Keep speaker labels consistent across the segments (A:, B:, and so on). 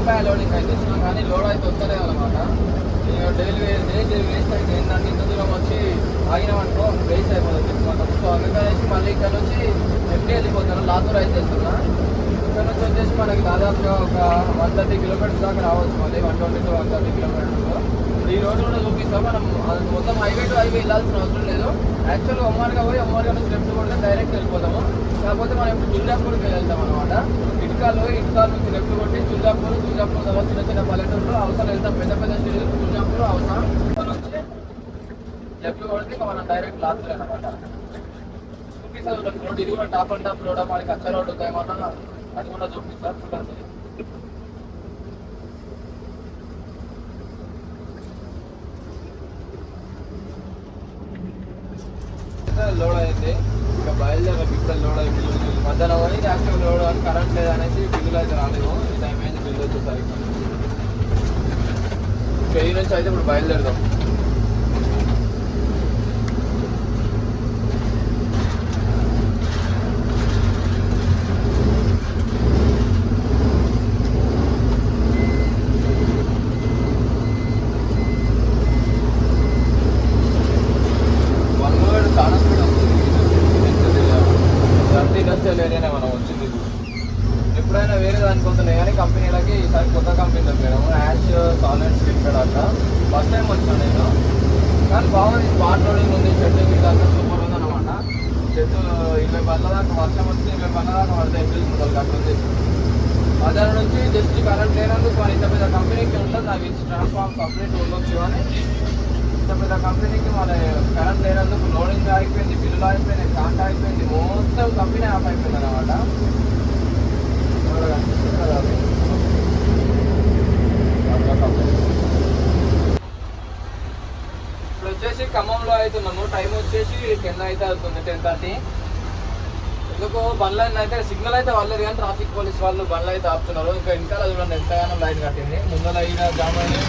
A: అయిపోయా లోడింగ్ అయితే వచ్చినా కానీ లోడ్ అయితే వస్తలేదు అనమాట. డైలీ వేస్ట్ అయితే ఏంటంటే ఇంత దూరం వచ్చి ఆగినామనుకో వేస్ట్ అయిపోతుంది అనమాట. సో అందుకనేసి మళ్ళీ ఇక్కడ నుంచి ఎంటీ వెళ్ళిపోతాను, లాతూర్ అయితే వెళ్తున్నా. ఇక్కడ నుంచి వచ్చేసి మనకి దాదాపుగా ఒక 130 కిలోమీటర్స్ దాకా రావచ్చు, మళ్ళీ 120 to 130 కిలోమీటర్స్. ఈ రోడ్డు కూడా చూపిస్తాం. మనం మొత్తం హైవే టు హైవే వెళ్ళాల్సిన అవసరం లేదు. యాక్చువల్గా ఒమ్మార్గా పోయి ఒమ్మార్గా నుంచి లెఫ్ట్ కొడితే డైరెక్ట్ వెళ్ళిపోతాము. కాకపోతే మనం ఇప్పుడు తుల్జాపూర్కి వెళ్తాం అనమాట. ఇటుకాలు నుంచి లెఫ్ట్ కొట్టి తుల్జాపూర్ తర్వాత చిన్న చిన్న పల్లెటూరులో అవసరం వెళ్తాం. పెద్ద పెద్ద స్టేజ్ తుల్జాపూర్ అవసరం నుంచి లెఫ్ట్ కొడితే ఇంకా మనం డైరెక్ట్ లాతూర్ అనమాట. చూపిస్తాను రోడ్. ఇది కూడా టాప్ అండ్ టాప్ రోడ్, మనకి కచ్చా రోడ్డు ఏమన్నా అది కూడా చూపిస్తారు చూడండి. లోడ్ అయింది, ఇంకా బయలుదేరాం. ఇప్పుడు లోడ్ అయింది మధ్యాహ్నం పోయి యాక్టివ్ లోడ్ అని కరెంట్ లేదనేసి బిల్లులు అయితే రాలేదు. ఈ టైం అయింది బిల్లు వచ్చేసరికి. ఇంకా ఈ నుంచి అయితే ఇప్పుడు బయలుదేరుదాం. ఏరియానే మనం వచ్చింది. ఎప్పుడైనా వేరే దానికి వస్తున్నాయి కానీ కంపెనీలకి ఈసారి కొత్త కంపెనీలో పోయినాము. యాష్ సాలిడ్స్ లిమిటెడ్ అట్లా ఫస్ట్ టైం వచ్చాను నేను. కానీ బాగుంది, స్పాట్ లోడింగ్ ఉంది, షెడ్ ఇదంతా సూపర్ ఉందన్నమాట. షెడ్ 20 బండ్ల దాకా వర్షం వస్తుంది, 20 బండ్ల దాకా పడతాయి. ఏప్రిల్ మొదలు కట్టుంది. మధ్యాహ్నం నుంచి జస్ట్ కరెంట్ లేనందుకు మరి ఇంత పెద్ద కంపెనీకి ఉంటుంది, నాకు ఇచ్చి ట్రాన్స్ఫార్మ్ సపరేట్ ఉండొచ్చు. కానీ ఇంత పెద్ద కంపెనీకి మన కరెంట్ లేనందుకు లోడింగ్ ఆగిపోయింది, బిల్లులు ఆగిపోయింది, కాంట అయిపోయింది, మొత్తం కంపెనీ ఆఫ్ అయిపోయింది అనమాట. కనిపిస్తుంది కదా అది ఇప్పుడు వచ్చేసి ఖమ్మంలో అవుతున్నాము. టైం వచ్చేసి 10 అయితే అవుతుంది, 10:30. ఎందుకు బండ్లైన్ అయితే సిగ్నల్ అయితే వాళ్ళలేదు కానీ ట్రాఫిక్ పోలీస్ వాళ్ళు బండ్లు అయితే ఆపుతున్నారు. ఇంకా ఇంకా చూడండి ఎంతగానో లైన్ కట్టింది. ముందర ఈయన జామ్ అయింది.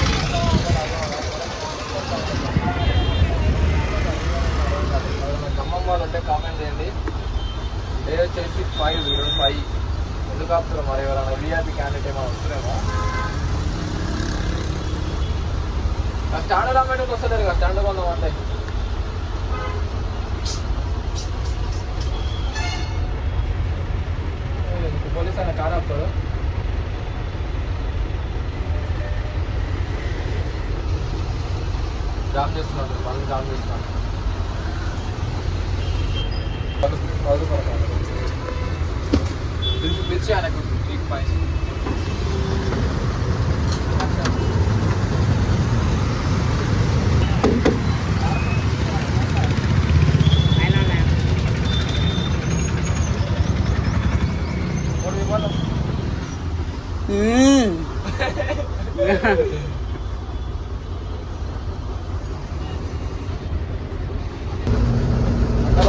A: ఖమ్మం వాళ్ళు ఉంటే కామెంట్ చేయండి. డే వచ్చేసి 5 ఎందుకు ఆపుతారు మరి? ఎవరైనా విఆర్పి క్యాండిడేట్ ఏమైనా వస్తున్నామో. స్టాండ్ రామెంట్కి వస్తలేదు కదా, స్టాండ్ కొందాం అంటే పోలీస్ ఆయన కార్ ఆపుతాడు. జామ్ చేస్తున్నాడు, మళ్ళీ జామ్ చేస్తున్నాడు. పిలిచి ఆయనకు వీక్ పాయింట్స్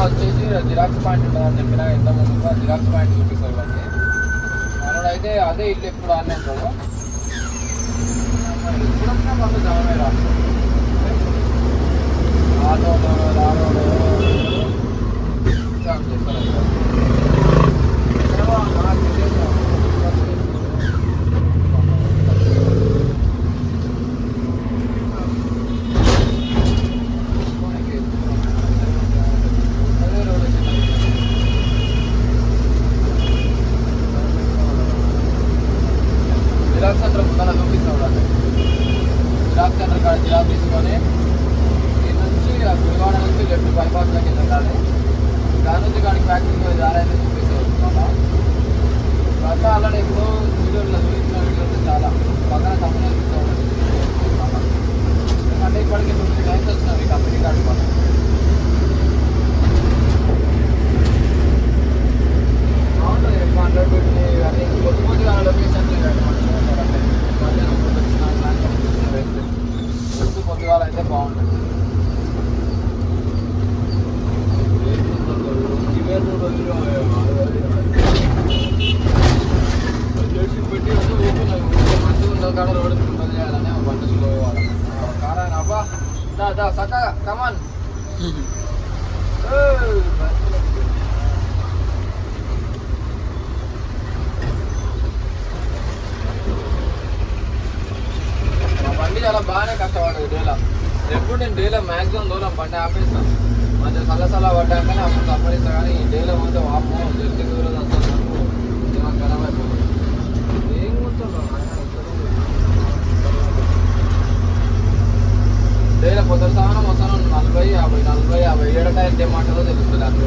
A: వచ్చేసి జిరాక్స్ పాయింట్ ఉంటుందని చెప్పిన ఎంత ముందుగా జిరాక్స్ పాయింట్ చూపిస్తారు వాళ్ళకి. మనోడు అయితే అదే ఇల్లు ఎప్పుడు ఆనే ఉంటాడు. ఎప్పుడు వచ్చినా వాళ్ళు జనమే రాదు. ఆటోలో జిరాక్స్ సెంటర్ ముందర చూపిస్తాడు. జిరాక్స్ సెంటర్ కాడ జిరాక్స్ తీసుకొని దీని నుంచి గుడివాడ నుంచి లెఫ్ట్ బైపాస్లోకి వెళ్ళాలి. దాని నుంచి కానీ ఫ్యాక్టరీకి దారి అయితే చూపిస్తాడు. అట్లా అలానే ఇప్పుడు వీడియోలో చూపించిన వీడియోలు చాలా పక్కన కంపెనీ చూపిస్తాడు. ఎందుకంటే ఇప్పటికీ 2 టైమ్స్ వచ్చినాం ఈ కంపెనీ కాడికి. మనం బాగుంటుంది 100 పెట్టి అన్ని కొద్దిగా లొకేషన్ పొద్దుగాల అయితే బాగుంటుంది. పెట్టి మంచిగా ఉందో కాడ రోడ్డు ఉంటుంది చేయాలని బండి స్లో వాడాలి. కారా అబ్బా దా సక్క కమాన్. బండి చాలా బాగానే కష్టపడ్డది డేలా. ఎప్పుడు నేను డేలా మ్యాక్సిమం దూరం బండి ఆపేస్తాను. మంచిగా సల్ల పడ్డాకనే అప్పుడు సంపాదిస్తాను. కానీ డేలో పోతే వామ్మో జల్లి దూరం అసలు నాకు ఖరాబ్ అయిపోతుంది. ఏం కూర్చోండి డేలో పొద్దున సామానం వస్తాను 40-50 ఏడట ఎంత ఏమంటుందో తెలుస్తుంది. అక్కడ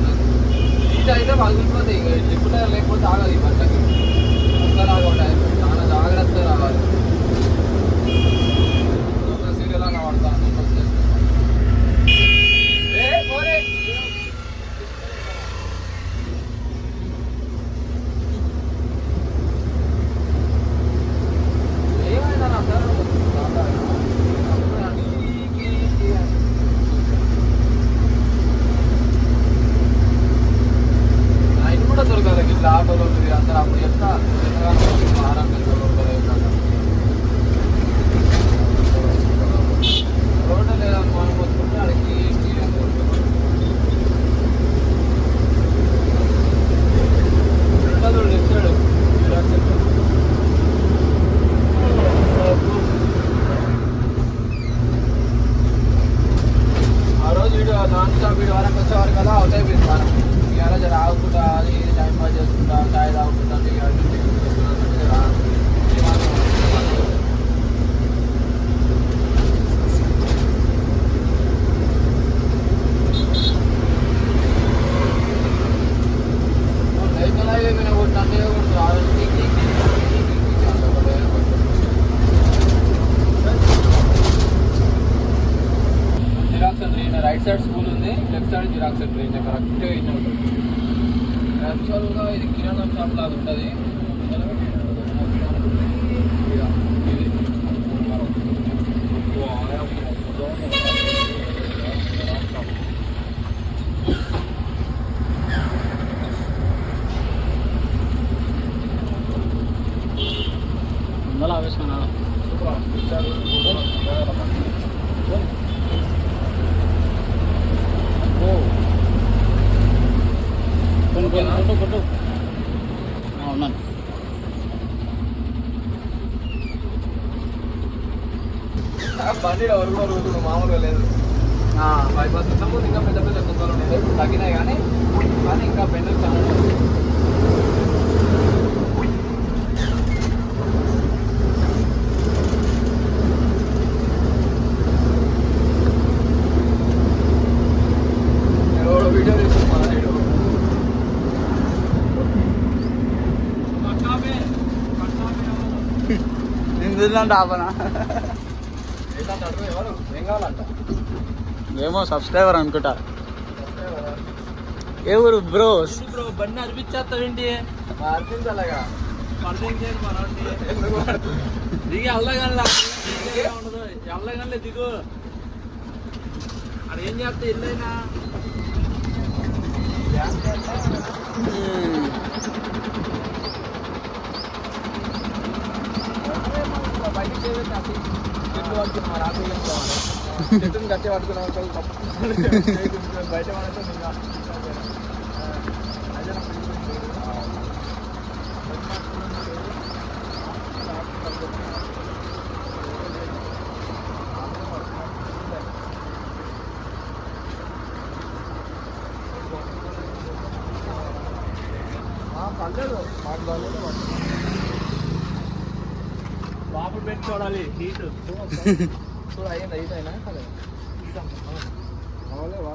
A: సీట్ అయితే పగిలిపోతే ఇక లిఫ్ట్ టైర్ లేకపోతే ఆగదు ఈ బండికి. అసలు ఆగ చాలా జాగ్రత్తగా రావాలి. సీరియల్ అన్న పడతాను ఏమైందా నా సార్ ఆయన కూడా దొరకాలి ఇట్లా ఆటోలో అందరూ అప్పుడు చెప్తా రోడ్డు లేదని మనం వస్తుంటే అడిగి ఇస్తాడు. ఆ రోజు వీడియో నాన్ స్టాప్ వీడియో వరకు వచ్చేవారు కదా అవుతాయి మనం ఇలా జర ఆగుకుంటా అది టైం పాస్ చేసుకుంటా చాయ్ తాగుకుంటా రైట్ సైడ్ స్కూల్ ఉంది, లెఫ్ట్ సైడ్ జిరాక్స్ ట్రైన్ కరెక్ట్గా ఇన్ని ఉంటుంది. యాక్చువల్గా ఇది కిరాణా షాప్ లాగా ఉంటుంది.
B: ముందర ఆవేశం ఉన్నాను.
A: బండి ఎవరు కూడా రోజులు మామూలుగా లేదు. 5% ఇంకా పెద్ద పెద్ద కుక్కలు ఉండేది, ఇప్పుడు తగ్గినాయి కానీ ఇంకా బెండలు చాలా వీడియో తీసుకున్నాను.
B: నేను చూసినట్టు ఆపనా
A: ఏం కావాలంట
B: ఏమో సబ్స్క్రైబర్ అనుకుంటా. ఏ ఊరు బ్రో?
A: బ్రో బండి అనిపించేస్తావేంటి? అనిపించాలగా దిగి అల్లగల్లా ఉండదు, అల్లగల్లే దిగు. అక్కడ ఏం చేస్తా ఎల్లైనా బయట చెట్లు పట్టుకున్నా రాత్రి చెట్టుని గట్టి పట్టుకున్నాం బయట పడితే పర్లేదు మాకు బాగాలేదు. లోపల పెట్టి చూడాలి హీట్ చూడ అయ్యింది అయిపోయినా కదా అవలేవా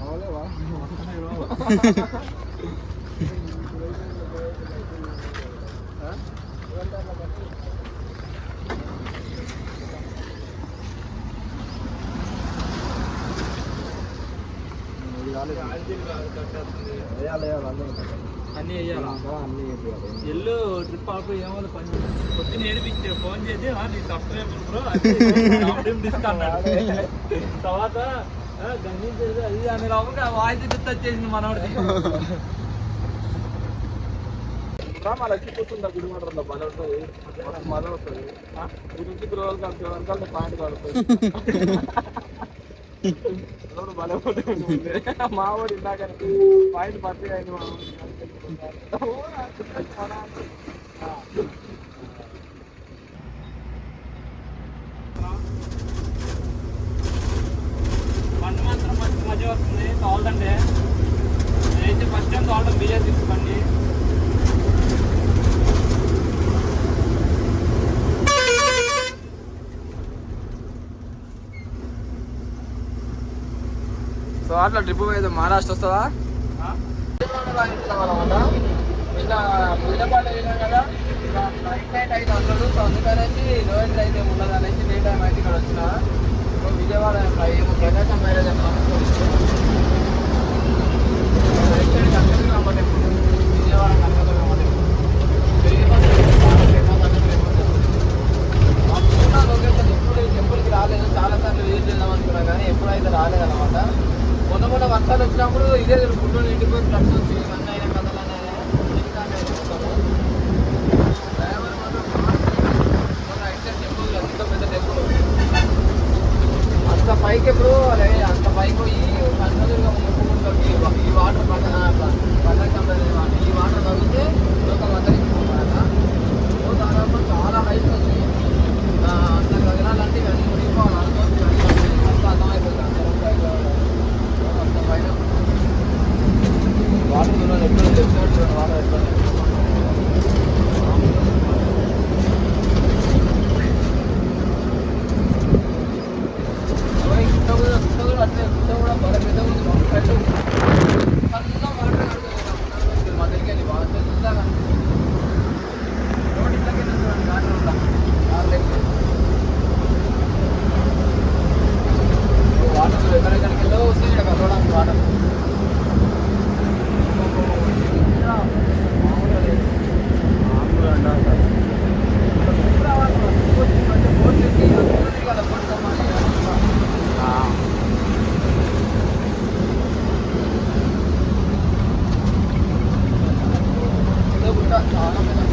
A: అవలేవా అన్నీ వేయాలా? ఎల్లు ట్రిప్ ఆపు ఏమో పని పొద్దున్న ఏడిపించే ఫోన్ చేసి నీ సబ్స్క్రైబర్ బ్రో డిస్కౌంట్ తర్వాత గంజీ చేసి అది అనే లోపలికి ఆ వాయిస్ గుర్తొచ్చేసింది మనోడికి. మా లక్ష్మి కూర్చుందా గుడి మాటలో పని ఉంటుంది, మజా వస్తుంది. ఈ నుంచి రోజులు కలిసి పాయింట్ కలుస్తుంది. మావాడు ఇందాక పాయింట్ పత్తి అయింది. సో అట్లా ట్రిప్ పోయేది మహారాష్ట్ర వస్తుందా నిన్న ముల్లపాటు వెళ్ళాం కదా నైట్ అయితే అన్నాడు. సో అందుకనేసి లో ఎంట్రీ అయితే ఉండదు అనేసి డే టైం అయితే ఇక్కడ వచ్చిన. సో విజయవాడ ఏమో ప్రకాశం మ్యారేజ్ విజయవాడ లొకేషన్ ఎప్పుడు టెంపుల్కి రాలేదు, చాలా సార్లు విజిట్ చేద్దాం అనుకున్నా కానీ ఎప్పుడైతే రాలేదన్నమాట. మొన్న వర్షాలు వచ్చినప్పుడు ఇదే ఫుడ్ ఇంటికి పోయి ఫ్లడ్స్ వచ్చి ఇవన్నీ అయిన కథలనే ఇంకా డ్రైవర్ మాత్రం టెంపుల్ ఎంతో పెద్ద టెంపుల్ అంత పైకి ఎప్పుడు అంత పైకి పోయి కన్సదులుగా ముక్కుకుంటుంది. ఈ వాటర్ పక్కన పండగ సంబంధించిన ఈ వాటర్ తగ్గితే లోకం అంతరించిపోతారట. దాదాపు చాలా హైట్ ఉంది. అంత కదలాలంటే ఇవన్నీ మునిగిపోవాలి అనుకోవచ్చు. అంత అర్థమైపోతుంది అంత పైన వాటర్ చూడాలి. ఎప్పుడు తెచ్చినట్టు వాటర్ ఎక్కడ అట్లే కూడా బాగా పెద్ద ఉంది. సన్న వాటర్ కడుతుంది మా దగ్గరికి వెళ్ళి బాగా పెద్దగా రోడ్ ఇంట్లోకి వెళ్ళి వాటర్ ఉంటా వాటర్ ఎక్కడెక్కడికి వెళ్ళో వస్తే ఇక్కడ కలవడానికి వాటర్ చాలా పెద్ద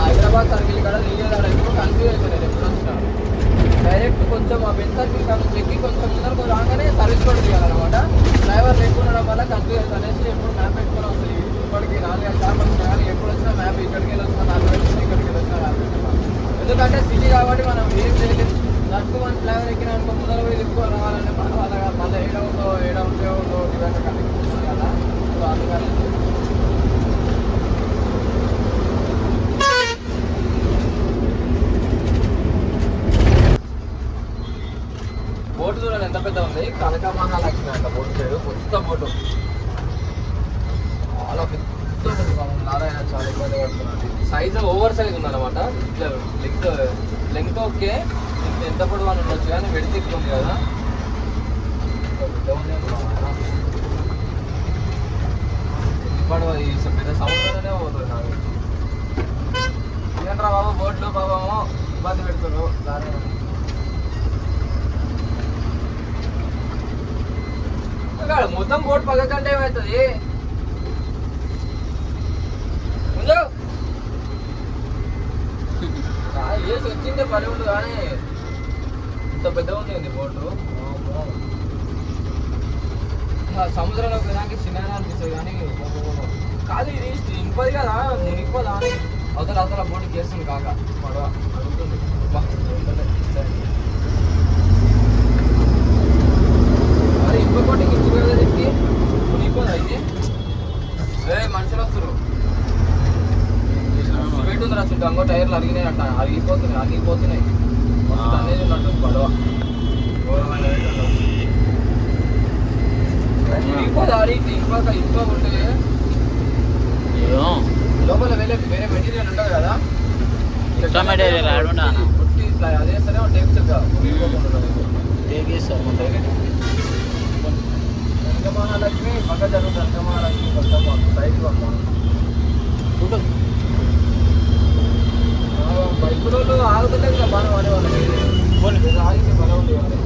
A: హైదరాబాద్ సర్కిల్ ఇక్కడ లీగల్ ఎక్కువ కన్ఫ్యూజ్ అయిపోయింది. ఎప్పుడు వచ్చినా డైరెక్ట్ కొంచెం ఆ బెంచ్ సర్కిల్ కానీ చెక్కి కొంచెం ముందరకు రాగానే సర్వీస్ కూడా తీయాలన్నమాట. డ్రైవర్ లేకుండా వల్ల కన్ఫ్యూజ్ అవుతుంది అనేసి ఎప్పుడు మ్యాప్ పెట్టుకుని వస్తుంది. ఇప్పటికి 4-5 సార్లు వచ్చినా కానీ ఎప్పుడు వచ్చినా మ్యాప్ ఇక్కడికి వెళ్ళి వచ్చినా 4 వచ్చినా ఇక్కడికి వెళ్ళి వచ్చినా మ్యాప్ పెట్టుకున్నాం. ఎందుకంటే సిటీ కాబట్టి మనం ఏం చేయలేదు. నడుపు మన ఫ్లేవర్ ఎక్కినా అనుకో ముందర పోయి ఎక్కువ రావాలంటే మన వాళ్ళ మళ్ళీ ఏడ ఉందో డివైడర్ కనిపిస్తుంది కదా. సో అందుకని బోటు చూడండి ఎంత పెద్ద ఉంది. కనక మహాలక్ష్మి అంట బోటు పేరు. కొత్త బోటు చాలా పెద్ద నారాయణ చాలా ఇబ్బంది పడుతున్నాడు. సైజ్ ఓవర్ సైజ్ ఉందన్నమాట. లెంగ్త్ ఓకే, ఎంత పొడవు అని ఉండొచ్చు కానీ వెడితే ఎక్కువ ఉంది కదా. ఈ పెద్ద సముద్రంలోనే పోతుంది నాకు. ఏంట్రా బాబు బోట్లు బాబేమో ఇబ్బంది పెడుతున్నారు దాని. మొత్తం బోట్ పక్కకంటే ఏమవుతుంది వేసి వచ్చిందే పని ఉండదు కానీ ఇంత పెద్దగా ఉంది బోటు. సముద్రంలో పోయినాక చిన్నగా అనిపిస్తుంది కానీ కాదు ఇది ఇంపది కదా మునిగిపోదా అని అవతల బోటు చేస్తుంది కాక పడవ అడుగుతుంది. అరే ఇంకొకటి ఇచ్చి కదా చెప్పి మునిగిపోదా ఇది. మనుషులు వస్తారు పెట్టుందిరా చుట్టూ అంగో టైర్లు అరిగినాయి అంట. అరిగిపోతున్నాయి మస్తు అనేది ఉన్నట్టు పడవ. ఇంకోదా ఇంకో ఉంటే లోపల వేరే మెటీరియల్ ఉంటుంది కదా. అదే సరే కనక మహాలక్ష్మి పక్క జరుగుతుంది. కనక మహాలక్ష్మి కొంచెం సైడ్కి వస్తాం. బైక్ రోజు ఆగుతుంటే బాగా పడే వాళ్ళకి ఆగితే బాగా ఉండేవాళ్ళు.